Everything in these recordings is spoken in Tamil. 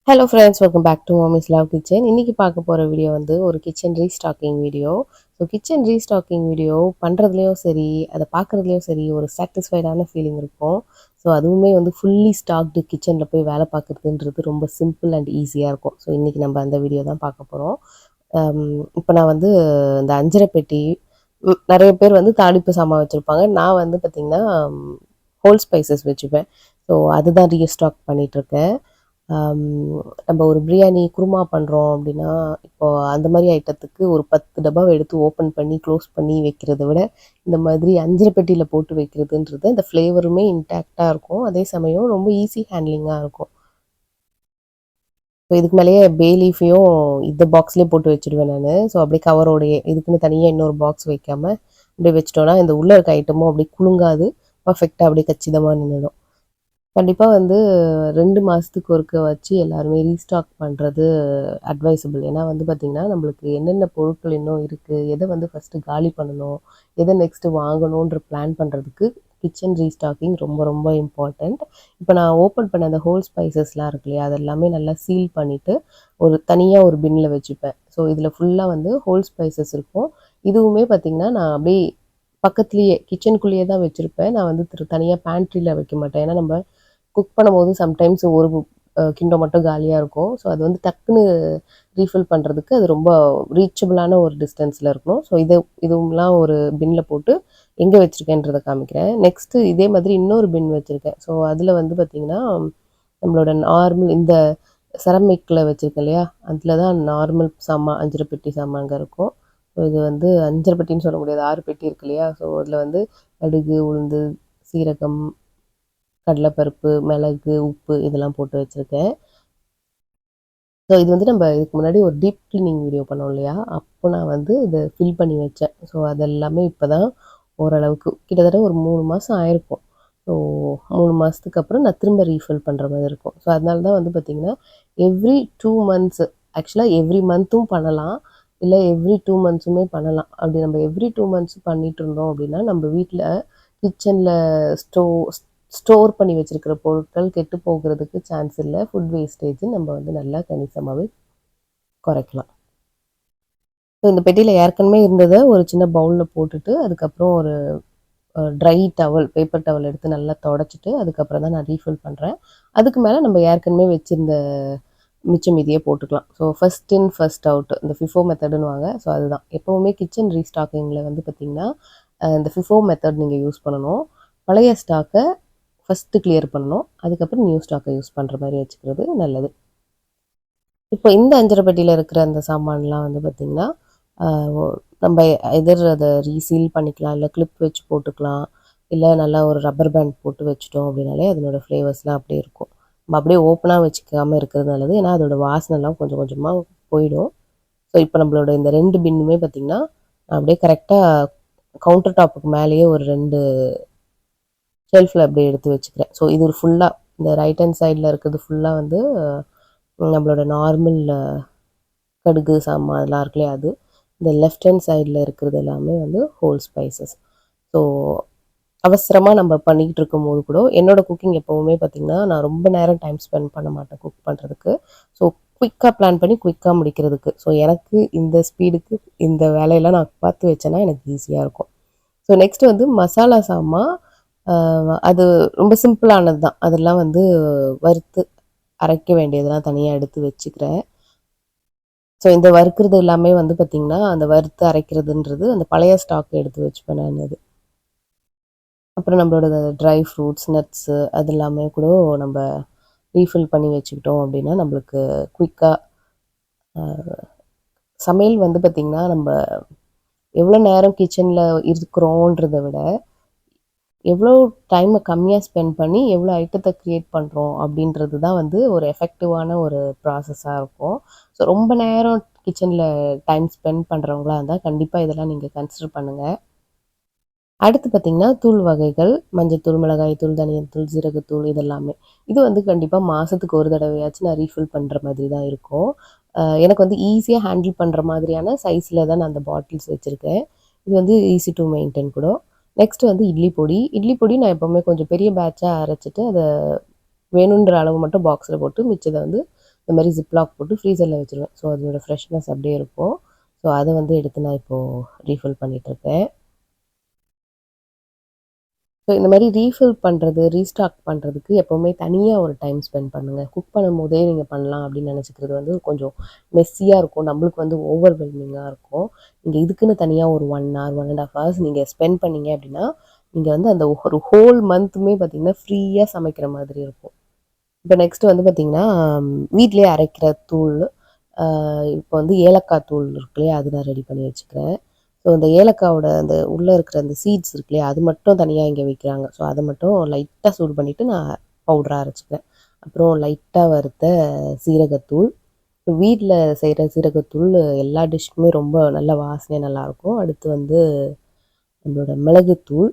Hello friends, welcome back to mommy's love kitchen. இன்றைக்கி பார்க்க போகிற வீடியோ வந்து ஒரு kitchen restocking video. So kitchen restocking video பண்ணுறதுலையும் சரி, அதை பார்க்குறதுலையும் சரி, ஒரு சாட்டிஸ்ஃபைடான ஃபீலிங் இருக்கும். ஸோ அதுவுமே வந்து ஃபுல்லி ஸ்டாக்டு கிச்சனில் போய் வேலை பார்க்குறதுன்றது ரொம்ப சிம்பிள் அண்ட் ஈஸியாக இருக்கும். ஸோ இன்றைக்கி நம்ம அந்த வீடியோ தான் பார்க்க போகிறோம். இப்போ நான் வந்து இந்த அஞ்சரை பெட்டி, நிறைய பேர் வந்து தாளிப்பு சாமான் வச்சுருப்பாங்க. நான் வந்து பார்த்திங்கன்னா ஹோல் ஸ்பைசஸ் வச்சுப்பேன். ஸோ அதுதான் ரீஸ்டாக் பண்ணிகிட்ருக்கேன். நம்ம ஒரு பிரியாணி குருமா பண்ணுறோம் அப்படின்னா, இப்போது அந்த மாதிரி ஐட்டத்துக்கு ஒரு 10 டப்பாவை எடுத்து ஓப்பன் பண்ணி க்ளோஸ் பண்ணி வைக்கிறத விட, இந்த மாதிரி அஞ்சரை பெட்டியில் போட்டு வைக்கிறதுன்றது அந்த ஃப்ளேவருமே இன்டாக்டாக இருக்கும். அதே சமயம் ரொம்ப ஈஸி ஹேண்ட்லிங்காக இருக்கும். ஸோ இதுக்கு மேலேயே பே லீஃபையும் இந்த பாக்ஸ்லேயே போட்டு வச்சுடுவேன் நான். ஸோ அப்படியே கவரோடையே இதுக்குன்னு தனியாக இன்னொரு பாக்ஸ் வைக்காமல் அப்படியே வச்சிட்டோன்னா இந்த உள்ளே இருக்க ஐட்டமும் அப்படியே குலுங்காது, பர்ஃபெக்டாக அப்படியே கச்சிதமாக நின்றுடும். கண்டிப்பாக வந்து 2 மாதத்துக்கு ஒருக்க வச்சு எல்லாருமே ரீஸ்டாக் பண்ணுறது அட்வைசபிள். ஏன்னா வந்து பார்த்திங்கன்னா, நம்மளுக்கு என்னென்ன பொருட்கள் இன்னும் இருக்குது, எதை வந்து ஃபஸ்ட்டு காலி பண்ணணும், எதை நெக்ஸ்ட்டு வாங்கணுன்ற பிளான் பண்ணுறதுக்கு கிச்சன் ரீஸ்டாக்கிங் ரொம்ப ரொம்ப இம்பார்ட்டண்ட். இப்போ நான் ஓப்பன் பண்ண அந்த ஹோல் ஸ்பைசஸ்லாம் இருக்கு இல்லையா, அதெல்லாமே நல்லா சீல் பண்ணிவிட்டு ஒரு தனியாக ஒரு பின்னில் வச்சுப்பேன். ஸோ இதில் ஃபுல்லாக வந்து ஹோல் ஸ்பைசஸ் இருக்கும். இதுவுமே பார்த்திங்கன்னா நான் அப்படியே பக்கத்துலேயே கிச்சனுக்குள்ளேயே தான் வச்சுருப்பேன். நான் வந்து தனியாக பேண்ட்ரியில் வைக்க மாட்டேன். ஏன்னா நம்ம குக் பண்ணும்போது சம்டைம்ஸ் ஒரு கிண்ணம் மட்டும் காலியாக இருக்கும். ஸோ அது வந்து டக்குன்னு ரீஃபில் பண்ணுறதுக்கு அது ரொம்ப ரீச்சபிளான ஒரு டிஸ்டன்ஸில் இருக்கணும். ஸோ இதுவும்லாம் ஒரு பின்னில் போட்டு எங்கே வச்சுருக்கேன்றதை காமிக்கிறேன். நெக்ஸ்ட்டு இதே மாதிரி இன்னொரு பின் வச்சுருக்கேன். ஸோ அதில் வந்து பார்த்திங்கன்னா, நம்மளோட நார்மல் இந்த செரமிக்கில் வச்சுருக்கேன் இல்லையா, அதில் தான் நார்மல் சாமான், அஞ்சரை பெட்டி சாமான்ங்க இருக்கும். ஸோ இது வந்து அஞ்சரை பெட்டின்னு சொல்ல முடியாது, 6 பெட்டி இருக்கு இல்லையா. ஸோ அதில் வந்து கடுகு, உளுந்து, சீரகம், கடலைப்பருப்பு, மிளகு, உப்பு இதெல்லாம் போட்டு வச்சுருக்கேன். ஸோ இது வந்து நம்ம இதுக்கு முன்னாடி ஒரு டீப் கிளீனிங் வீடியோ பண்ணோம் இல்லையா, அப்போ நான் வந்து இதை ஃபில் பண்ணி வச்சேன். ஸோ அதெல்லாமே இப்போ தான் ஓரளவுக்கு கிட்டத்தட்ட ஒரு 3 மாதம் ஆயிருக்கும். ஸோ 3 மாதத்துக்கு அப்புறம் நான் திரும்ப ரீஃபில் பண்ணுற மாதிரி இருக்கும். ஸோ அதனால தான் வந்து பார்த்திங்கன்னா, எவ்ரி 2 மந்த்ஸ், ஆக்சுவலாக எவ்ரி மந்த்தும் பண்ணலாம், இல்லை எவ்ரி 2 மந்த்ஸுமே பண்ணலாம். அப்படி நம்ம எவ்ரி 2 மந்த்ஸ் பண்ணிட்டு இருந்தோம் அப்படின்னா, நம்ம வீட்டில் கிச்சனில் ஸ்டோர் பண்ணி வச்சுருக்கிற பொருட்கள் கெட்டு போகிறதுக்கு சான்ஸ் இல்லை. ஃபுட் வேஸ்டேஜ் நம்ம வந்து நல்லா கணிசமாகவே குறைக்கலாம். ஸோ இந்த பெட்டியில் ஏற்கனவே இருந்ததை ஒரு சின்ன பவுலில் போட்டுட்டு, அதுக்கப்புறம் ஒரு ட்ரை டவல், பேப்பர் டவல் எடுத்து நல்லா தொடச்சிட்டு அதுக்கப்புறம் தான் நான் ரீஃபில் பண்ணுறேன். அதுக்கு மேலே நம்ம ஏற்கனவே வச்சுருந்த மிச்சம் மீதியே போட்டுக்கலாம். So first in first out, இந்த ஃபிஃபோ மெத்தடுன்னுவாங்க. ஸோ அதுதான் எப்போவுமே கிச்சன் ரீஸ்டாக்கிங்கில் வந்து பார்த்திங்கன்னா, இந்த ஃபிஃபோ மெத்தட் நீங்கள் யூஸ் பண்ணணும். பழைய ஸ்டாக்கை ஃபஸ்ட்டு கிளியர் பண்ணணும், அதுக்கப்புறம் நியூ ஸ்டாக்கை யூஸ் பண்ணுற மாதிரி வச்சுக்கிறது நல்லது. இப்போ இந்த அஞ்சரை பெட்டியில் இருக்கிற அந்த சாமான்லாம் வந்து பார்த்திங்கன்னா, நம்ம எதிர் அதை ரீசீல் பண்ணிக்கலாம், இல்லை கிளிப் வச்சு போட்டுக்கலாம், இல்லை நல்லா ஒரு ரப்பர் பேண்ட் போட்டு வச்சுட்டோம் அப்படின்னாலே அதனோட ஃப்ளேவர்ஸ்லாம் அப்படியே இருக்கும். நம்ம அப்படியே ஓப்பனாக வச்சுக்காமல் இருக்கிறது நல்லது. ஏன்னா அதோட வாசனைலாம் கொஞ்சம் கொஞ்சமாக போயிடும். ஸோ இப்போ நம்மளோட இந்த 2 பின்னுமே பார்த்திங்கன்னா, அப்படியே கரெக்டாக கவுண்டர் டாப்புக்கு மேலேயே ஒரு 2 ஷெல்ஃபில் அப்படியே எடுத்து வச்சுக்கிறேன். ஸோ இது ஒரு ஃபுல்லாக இந்த ரைட் ஹேண்ட் சைடில் இருக்கிறது ஃபுல்லாக வந்து நம்மளோட நார்மல் கடுகு சாமான் அதெல்லாம் இருக்கு இல்லையா, அது. இந்த லெஃப்ட் ஹேண்ட் சைடில் இருக்கிறது எல்லாமே வந்து ஹோல் ஸ்பைசஸ். ஸோ அவசரமாக நம்ம பண்ணிக்கிட்டு இருக்கும்போது கூட என்னோடய குக்கிங் எப்போவுமே பார்த்திங்கன்னா, நான் ரொம்ப நேரம் டைம் ஸ்பெண்ட் பண்ண மாட்டேன் குக் பண்ணுறதுக்கு. ஸோ குயிக்காக பிளான் பண்ணி குயிக்காக முடிக்கிறதுக்கு. ஸோ எனக்கு இந்த ஸ்பீடுக்கு இந்த வேலையெல்லாம் நான் பார்த்து வச்சேன்னா எனக்கு ஈஸியாக இருக்கும். ஸோ நெக்ஸ்ட் வந்து மசாலா சாமான். அது ரொம்ப சிம்பிளானது தான். அதெல்லாம் வந்து வறுத்து அரைக்க வேண்டியதெல்லாம் தனியாக எடுத்து வச்சுக்கிறேன். ஸோ இந்த வறுக்கிறது எல்லாமே வந்து பார்த்திங்கன்னா, அந்த வறுத்து அரைக்கிறதுன்றது அந்த பழைய ஸ்டாக் எடுத்து வச்சுப்பேன் நான் அது. அப்புறம் நம்மளோட ட்ரை ஃப்ரூட்ஸ், நட்ஸு அது எல்லாமே கூட நம்ம ரீஃபில் பண்ணி வச்சுக்கிட்டோம் அப்படின்னா நம்மளுக்கு குயிக்காக சமையல் வந்து பார்த்திங்கன்னா, நம்ம எவ்வளோ நேரம் கிச்சனில் இருக்கிறோன்றத விட எவ்வளோ டைமை கம்மியாக ஸ்பெண்ட் பண்ணி எவ்வளோ ஐட்டத்தை க்ரியேட் பண்ணுறோம் அப்படின்றது தான் வந்து ஒரு எஃபெக்டிவான ஒரு ப்ராசஸாக இருக்கும். ஸோ ரொம்ப நேரம் கிச்சனில் டைம் ஸ்பெண்ட் பண்ணுறவங்களா இருந்தால் கண்டிப்பாக இதெல்லாம் நீங்கள் கன்சிடர் பண்ணுங்கள். அடுத்து பார்த்திங்கன்னா, தூள் வகைகள், மஞ்சத்தூள், மிளகாய்த்தூள், தனியாத்தூள், ஜீரகத்தூள் இதெல்லாமே. இது வந்து கண்டிப்பாக மாதத்துக்கு ஒரு தடவையாச்சும் நான் ரீஃபில் பண்ணுற மாதிரி தான் இருக்கும். எனக்கு வந்து ஈஸியாக ஹேண்டில் பண்ணுற மாதிரியான சைஸில் தான் நான் அந்த பாட்டில்ஸ் வச்சுருக்கேன். இது வந்து ஈஸி டு மெயின்டைன் கூட. நெக்ஸ்ட் வந்து இட்லி பொடி. இட்லி பொடி நான் எப்போவுமே கொஞ்சம் பெரிய பேட்சாக அரைச்சிட்டு அதை வேணுன்ற அளவு மட்டும் பாக்ஸில் போட்டு மிச்சதை வந்து இந்த மாதிரி ஜிப்லாக் போட்டு ஃப்ரீசரில் வச்சுருவேன். ஸோ அதோட ஃப்ரெஷ்னஸ் அப்படியே இருக்கும். ஸோ அதை வந்து எடுத்து நான் இப்போது ரீஃபில் பண்ணிகிட்ருக்கேன். ஸோ இந்த மாதிரி ரீஃபில் பண்ணுறது, ரீஸ்டாக் பண்ணுறதுக்கு எப்போவுமே தனியாக ஒரு டைம் ஸ்பெண்ட் பண்ணுங்கள். குக் பண்ணும்போதே நீங்கள் பண்ணலாம் அப்படின்னு நினச்சிக்கிறது வந்து கொஞ்சம் மெஸ்ஸியாக இருக்கும். நம்மளுக்கு வந்து ஓவர்வெல்மிங்காக இருக்கும். நீங்கள் இதுக்குன்னு தனியாக ஒரு 1 hour 1.5 hours நீங்கள் ஸ்பெண்ட் பண்ணீங்க அப்படின்னா, நீங்கள் வந்து அந்த ஒரு ஹோல் மந்த்துமே பார்த்தீங்கன்னா ஃப்ரீயாக சமைக்கிற மாதிரி இருக்கும். இப்போ நெக்ஸ்ட்டு வந்து பார்த்தீங்கன்னா, வீட்டிலேயே அரைக்கிற தூள், இப்போ வந்து ஏலக்காய் தூள் இருக்கு இல்லையா, அது நான் ரெடி பண்ணி வச்சுக்கிறேன். ஸோ இந்த ஏலக்காவோட அந்த உள்ளே இருக்கிற அந்த சீட்ஸ் இருக்கு இல்லையா, அது மட்டும் தனியாக இங்கே விற்கிறாங்க. ஸோ அதை மட்டும் லைட்டாக சூடு பண்ணிவிட்டு நான் பவுடராக அரைச்சிக்கிறேன். அப்புறம் லைட்டாக வறுத்த சீரகத்தூள். இப்போ வீட்டில் செய்கிற சீரகத்தூள் எல்லா டிஷ்க்குமே ரொம்ப நல்ல வாசனையாக நல்லாயிருக்கும். அடுத்து வந்து நம்மளோட மிளகுத்தூள்.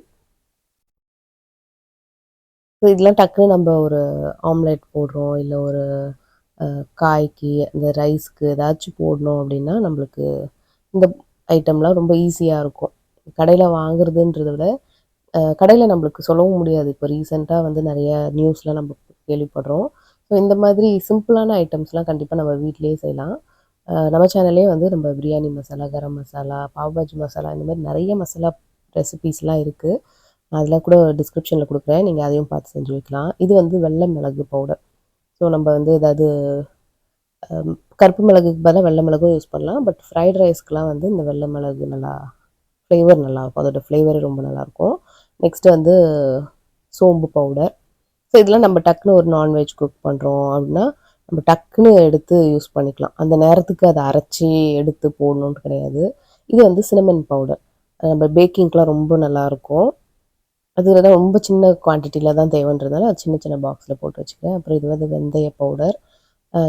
ஸோ இதெல்லாம் டக்குன்னு நம்ம ஒரு ஆம்லெட் போடுறோம், இல்லை ஒரு காய்க்கு, இந்த ரைஸ்க்கு ஏதாச்சும் போடணும் அப்படின்னா நம்மளுக்கு இந்த ஐட்டம்லாம் ரொம்ப ஈஸியாக இருக்கும். கடையில் வாங்குறதுன்றத விட கடையில் நம்மளுக்கு சொல்லவும் முடியாது. இப்போ ரீசெண்டாக வந்து நிறைய நியூஸ்லாம் நம்ம கேள்விப்படுறோம். ஸோ இந்த மாதிரி சிம்பிளான ஐட்டம்ஸ்லாம் கண்டிப்பாக நம்ம வீட்டிலேயே செய்யலாம். நம்ம சேனல்லே வந்து நம்ம பிரியாணி மசாலா, கரம் மசாலா, பாவ்பாஜி மசாலா, இந்த மாதிரி நிறைய மசாலா ரெசிபீஸ்லாம் இருக்குது. அதெல்லாம் கூட டிஸ்கிரிப்ஷனில் கொடுக்குறேன். நீங்கள் அதையும் பார்த்து செஞ்சு வைக்கலாம். இது வந்து வெள்ளை மிளகு பவுடர். ஸோ நம்ம வந்து ஏதாவது கருப்பு மிளகுக்கு பதிலாக வெள்ளை மிளகும் யூஸ் பண்ணலாம். பட் ஃப்ரைட் ரைஸ்க்கெலாம் வந்து இந்த வெள்ளை மிளகு நல்லா ஃப்ளேவர் நல்லாயிருக்கும். அதோட ஃப்ளேவரே ரொம்ப நல்லாயிருக்கும். நெக்ஸ்ட்டு வந்து சோம்பு பவுடர். ஸோ இதெல்லாம் நம்ம டக்குன்னு ஒரு நான்வெஜ் குக் பண்ணுறோம் அப்படின்னா, நம்ம டக்குன்னு எடுத்து யூஸ் பண்ணிக்கலாம். அந்த நேரத்துக்கு அதை அரைச்சி எடுத்து போடணுன்ட்டு கிடையாது. இது வந்து சினமன் பவுடர். நம்ம பேக்கிங்க்கெலாம் ரொம்ப நல்லாயிருக்கும். அதில் தான் ரொம்ப சின்ன குவான்டிட்டியில் தான் தேவைன்றதுனால அது சின்ன சின்ன பாக்ஸில் போட்டு வச்சுக்கிறேன். அப்புறம் இது வந்து வெந்தய பவுடர்.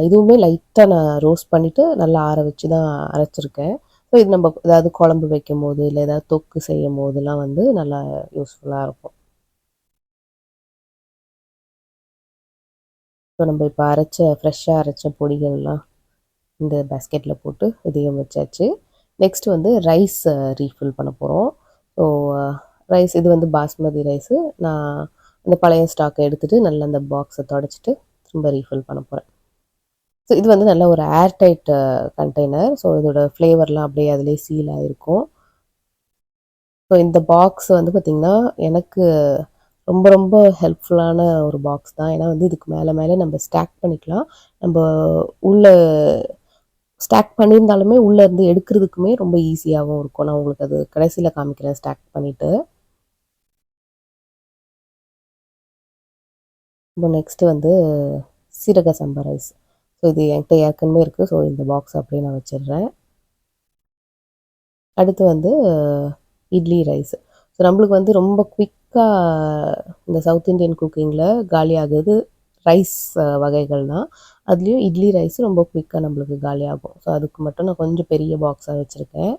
இதுவுமே லைட்டாக நான் ரோஸ்ட் பண்ணிவிட்டு நல்லா ஆற வச்சு தான் அரைச்சிருக்கேன். ஸோ இது நம்ம ஏதாவது குழம்பு வைக்கும்போது, இல்லை ஏதாவது தொக்கு செய்யும் போதெல்லாம் வந்து நல்லா யூஸ்ஃபுல்லாக இருக்கும். ஸோ நம்ம இப்போ ஃப்ரெஷ்ஷாக அரைச்ச பொடிகள்லாம் இந்த பேஸ்கெட்டில் போட்டு இதையும் வச்சாச்சு. நெக்ஸ்ட்டு வந்து ரைஸ் ரீஃபில் பண்ண போகிறோம். ஸோ ரைஸ் இது வந்து பாஸ்மதி ரைஸு. நான் அந்த பழைய ஸ்டாக்கை எடுத்துகிட்டு நல்லா அந்த பாக்ஸை துடைச்சிட்டு திரும்ப ரீஃபில் பண்ண போகிறேன். ஸோ இது வந்து நல்ல ஒரு ஏர் டைட் கண்டெய்னர். ஸோ இதோட ஃப்ளேவர்லாம் அப்படியே அதிலே சீல் ஆகிருக்கும். ஸோ இந்த பாக்ஸ் வந்து பார்த்திங்கன்னா எனக்கு ரொம்ப ரொம்ப ஹெல்ப்ஃபுல்லான ஒரு பாக்ஸ் தான். ஏன்னா வந்து இதுக்கு மேலே மேலே நம்ம ஸ்டாக் பண்ணிக்கலாம். நம்ம உள்ளே ஸ்டாக் பண்ணியிருந்தாலுமே உள்ளேருந்து எடுக்கிறதுக்குமே ரொம்ப ஈஸியாகவும் இருக்கும். நான் உங்களுக்கு அது கடைசியில் காமிக்கிறேன் ஸ்டாக் பண்ணிவிட்டு. இப்போ நெக்ஸ்ட்டு வந்து சீரக சம்பா ரைஸ். ஸோ இது என்கிட்ட ஏற்கனவே இருக்குது. ஸோ இந்த பாக்ஸ் அப்படியே நான் வச்சிடுறேன். அடுத்து வந்து இட்லி ரைஸ். ஸோ நம்மளுக்கு வந்து ரொம்ப குயிக்காக இந்த சவுத் இண்டியன் குக்கிங்கில் காலி ஆகுது ரைஸ் வகைகள் தான். அதுலேயும் இட்லி ரைஸ் ரொம்ப குயிக்காக நம்மளுக்கு காலியாகும். ஸோ அதுக்கு மட்டும் நான் கொஞ்சம் பெரிய பாக்ஸாக வச்சுருக்கேன்.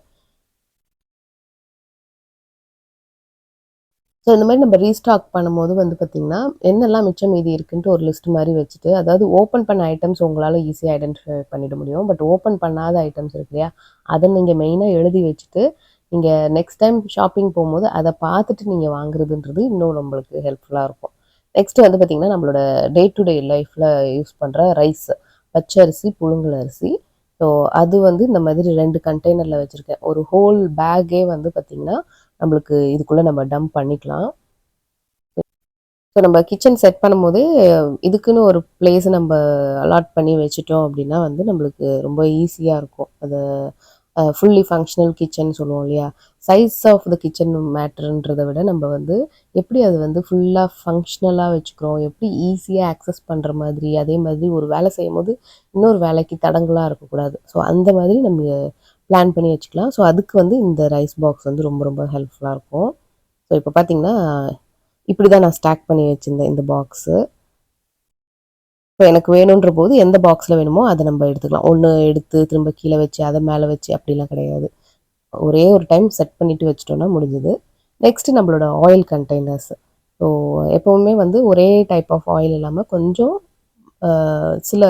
ஸோ இந்த மாதிரி நம்ம ரீஸ்டாக் பண்ணும்போது வந்து பார்த்திங்கன்னா, என்னெல்லாம் மிச்சம் மீதி இருக்குன்ட்டு ஒரு லிஸ்ட் மாதிரி வச்சுட்டு, அதாவது ஓப்பன் பண்ண ஐட்டம்ஸ் உங்களால் ஈஸியாக ஐடென்டிஃபை பண்ணிட முடியும். பட் ஓப்பன் பண்ணாத ஐட்டம்ஸ் இருக்கு இல்லையா, அதை நீங்கள் மெயினாக எழுதி வச்சுட்டு, நீங்கள் நெக்ஸ்ட் டைம் ஷாப்பிங் போகும்போது அதை பார்த்துட்டு நீங்கள் வாங்குறதுன்றது இன்னும் நம்மளுக்கு ஹெல்ப்ஃபுல்லாக இருக்கும். நெக்ஸ்ட்டு வந்து பார்த்திங்கன்னா, நம்மளோட டே டு டே லைஃப்பில் யூஸ் பண்ணுற ரைஸ், பச்சரிசி, புழுங்கல் அரிசி. ஸோ அது வந்து இந்த மாதிரி 2 கண்டெய்னரில் வச்சுருக்கேன். ஒரு ஹோல் பேக்கே வந்து பார்த்திங்கன்னா நம்மளுக்கு இதுக்குள்ளே நம்ம டம்ப் பண்ணிக்கலாம். ஸோ நம்ம கிச்சன் செட் பண்ணும்போதே இதுக்குன்னு ஒரு பிளேஸ் நம்ம அலாட் பண்ணி வச்சுட்டோம் அப்படின்னா வந்து நம்மளுக்கு ரொம்ப ஈஸியாக இருக்கும். அதை ஃபுல்லி ஃபங்க்ஷனல் கிச்சன் சொல்லுவோம் இல்லையா, சைஸ் ஆஃப் த கிச்சன் மேட்டர்ன்றதை விட நம்ம வந்து எப்படி அது வந்து ஃபுல்லாக ஃபங்க்ஷனலாக வச்சுக்கிறோம், எப்படி ஈஸியாக ஆக்சஸ் பண்ணுற மாதிரி, அதே மாதிரி ஒரு வேலை செய்யும் போது இன்னொரு வேலைக்கு தடங்களாக இருக்கக்கூடாது. ஸோ அந்த மாதிரி நம்ம பிளான் பண்ணி வச்சுக்கலாம். ஸோ அதுக்கு வந்து இந்த ரைஸ் பாக்ஸ் வந்து ரொம்ப ரொம்ப ஹெல்ப்ஃபுல்லாக இருக்கும். ஸோ இப்போ பார்த்தீங்கன்னா, இப்படி தான் நான் ஸ்டாக் பண்ணி வச்சுருந்தேன் இந்த பாக்ஸு. இப்போ எனக்கு வேணுன்ற போது எந்த பாக்ஸில் வேணுமோ அதை நம்ம எடுத்துக்கலாம். ஒன்று எடுத்து திரும்ப கீழே வச்சு அதை மேலே வச்சு அப்படிலாம் கிடையாது. ஒரே ஒரு டைம் செட் பண்ணிவிட்டு வச்சிட்டோன்னா முடிஞ்சுது. நெக்ஸ்ட்டு நம்மளோட ஆயில் கண்டெய்னர்ஸ். ஸோ எப்போவுமே வந்து ஒரே டைப் ஆஃப் ஆயில் இல்லாமல் கொஞ்சம் சில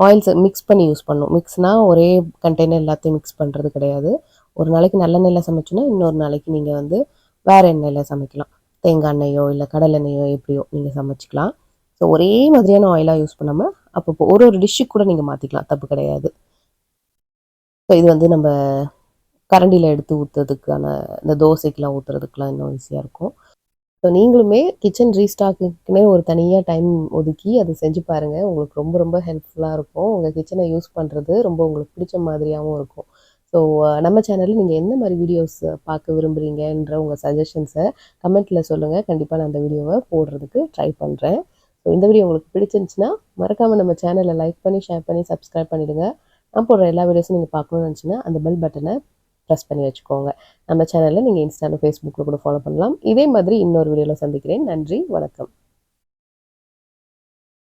ஆயில்ஸை மிக்ஸ் பண்ணி யூஸ் பண்ணணும். மிக்ஸ்னால் ஒரே கண்டெய்னர் எல்லாத்தையும் மிக்ஸ் பண்ணுறது கிடையாது. ஒரு நாளைக்கு நல்லெண்ணெயில் சமைச்சோன்னா இன்னொரு நாளைக்கு நீங்கள் வந்து வேறு எண்ணெயில் சமைக்கலாம். தேங்காய் எண்ணெயோ இல்லை கடலை எண்ணெயோ எப்படியோ நீங்கள் சமைச்சிக்கலாம். ஸோ ஒரே மாதிரியான ஆயிலாக யூஸ் பண்ணாமல் அப்போ ஒரு ஒரு டிஷ்ஷுக்கு கூட நீங்கள் மாற்றிக்கலாம், தப்பு கிடையாது. ஸோ இது வந்து நம்ம கரண்டியில் எடுத்து ஊற்றுறதுக்கான, இந்த தோசைக்கெலாம் ஊற்றுறதுக்குலாம் இன்னும் ஈஸியாக இருக்கும். ஸோ நீங்களுமே கிச்சன் ரீஸ்டாக்குக்குன்னே ஒரு தனியாக டைம் ஒதுக்கி அதை செஞ்சு பாருங்கள். உங்களுக்கு ரொம்ப ரொம்ப ஹெல்ப்ஃபுல்லாக இருக்கும். உங்கள் கிச்சனை யூஸ் பண்ணுறது ரொம்ப உங்களுக்கு பிடிச்ச மாதிரியாகவும் இருக்கும். ஸோ நம்ம சேனலில் நீங்கள் எந்த மாதிரி வீடியோஸ் பார்க்க விரும்புகிறீங்கன்ற உங்கள் சஜஷன்ஸை கமெண்ட்டில் சொல்லுங்கள். கண்டிப்பாக நான் அந்த வீடியோவை போடுறதுக்கு ட்ரை பண்ணுறேன். ஸோ இந்த வீடியோ உங்களுக்கு பிடிச்சிருந்துச்சுன்னா மறக்காமல் நம்ம சேனலை லைக் பண்ணி, ஷேர் பண்ணி, சப்ஸ்கிரைப் பண்ணிவிடுங்க. நான் போடுற எல்லா வீடியோஸும் நீங்கள் பார்க்கணும்னு நினச்சிங்கன்னா அந்த பெல் பட்டனை ப்ரெஸ் பண்ணி வச்சுக்கோங்க. நம்ம சேனலில் நீங்கள் இன்ஸ்டாவில், ஃபேஸ்புக்கில் கூட ஃபாலோ பண்ணலாம். இதே மாதிரி இன்னொரு வீடியோவில் சந்திக்கிறேன். நன்றி, வணக்கம்.